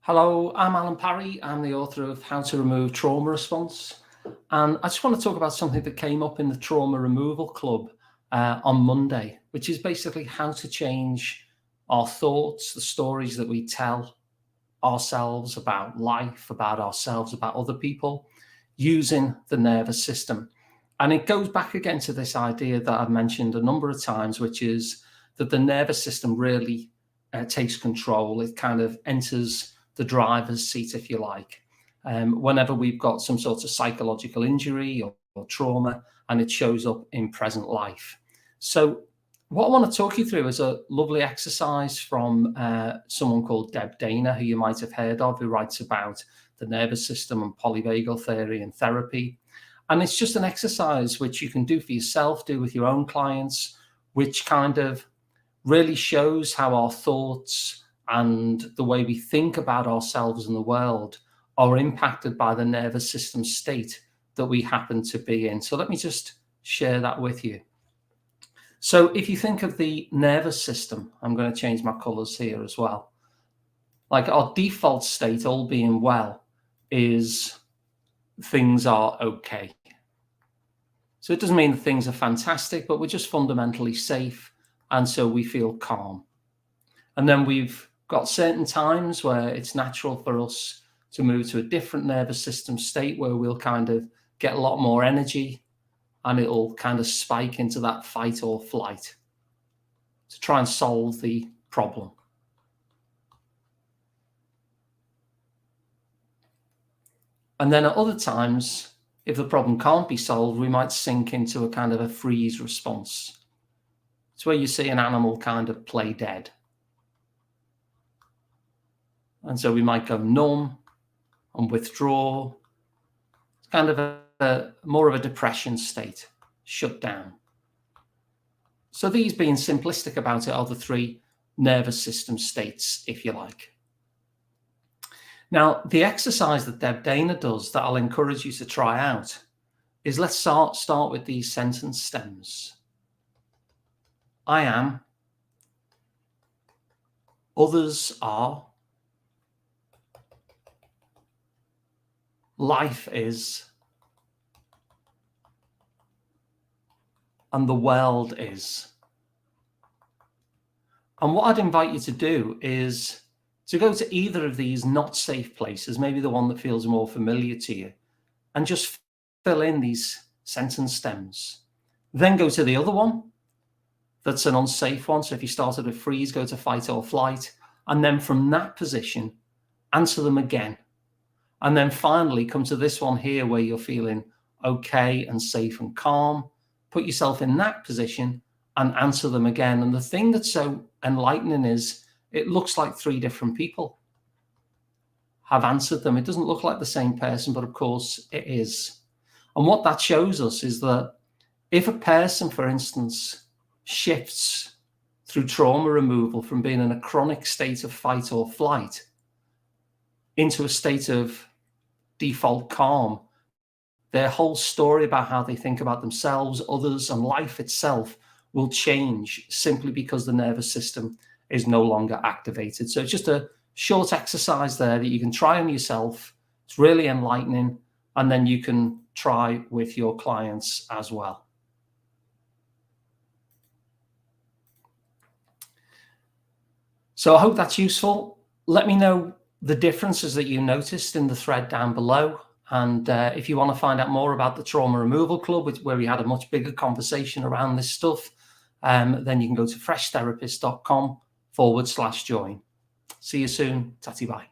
Hello, I'm Alan Parry. I'm the author of How to Remove Trauma Response. And I just want to talk about something that came up in the Trauma Removal Club on Monday, which is basically how to change our thoughts, the stories that we tell ourselves about life, about ourselves, about other people, using the nervous system. And it goes back again to this idea that I've mentioned a number of times, which is that the nervous system really takes control. It kind of enters the driver's seat, if you like, whenever we've got some sort of psychological injury or trauma, and it shows up in present life. So what I want to talk you through is a lovely exercise from someone called Deb Dana, who you might have heard of, who writes about the nervous system and polyvagal theory and therapy. And it's just an exercise which you can do for yourself, do with your own clients, which kind of really shows how our thoughts and the way we think about ourselves and the world are impacted by the nervous system state that we happen to be in. So let me just share that with you. So if you think of the nervous system, I'm going to change my colors here as well. Like our default state, all being well, is things are okay. So it doesn't mean that things are fantastic, but we're just fundamentally safe. And so we feel calm. And then we've got certain times where it's natural for us to move to a different nervous system state where we'll kind of get a lot more energy and it'll kind of spike into that fight or flight to try and solve the problem. And then at other times, if the problem can't be solved, we might sink into a kind of a freeze response. It's where you see an animal kind of play dead. And so we might go numb and withdraw. It's kind of more of a depression state, shut down. So these, being simplistic about it, are the three nervous system states, if you like. Now, the exercise that Deb Dana does that I'll encourage you to try out is, let's start with these sentence stems. I am, others are, life is, and the world is. And what I'd invite you to do is to go to either of these not safe places, maybe the one that feels more familiar to you, and just fill in these sentence stems. Then go to the other one that's an unsafe one. So if you started with freeze, go to fight or flight. And then from that position, answer them again. And then finally come to this one here where you're feeling okay and safe and calm. Put yourself in that position and answer them again. And the thing that's so enlightening is it looks like three different people have answered them. It doesn't look like the same person, but of course it is. And what that shows us is that if a person, for instance, shifts through trauma removal from being in a chronic state of fight or flight into a state of default calm, their whole story about how they think about themselves, others, and life itself will change simply because the nervous system is no longer activated. So it's just a short exercise there that you can try on yourself. It's really enlightening, and then you can try with your clients as well. So I hope that's useful. Let me know the differences that you noticed in the thread down below. And if you want to find out more about the Trauma Removal Club, where we had a much bigger conversation around this stuff, then you can go to freshTherapist.com/join. See you soon. Tatty bye.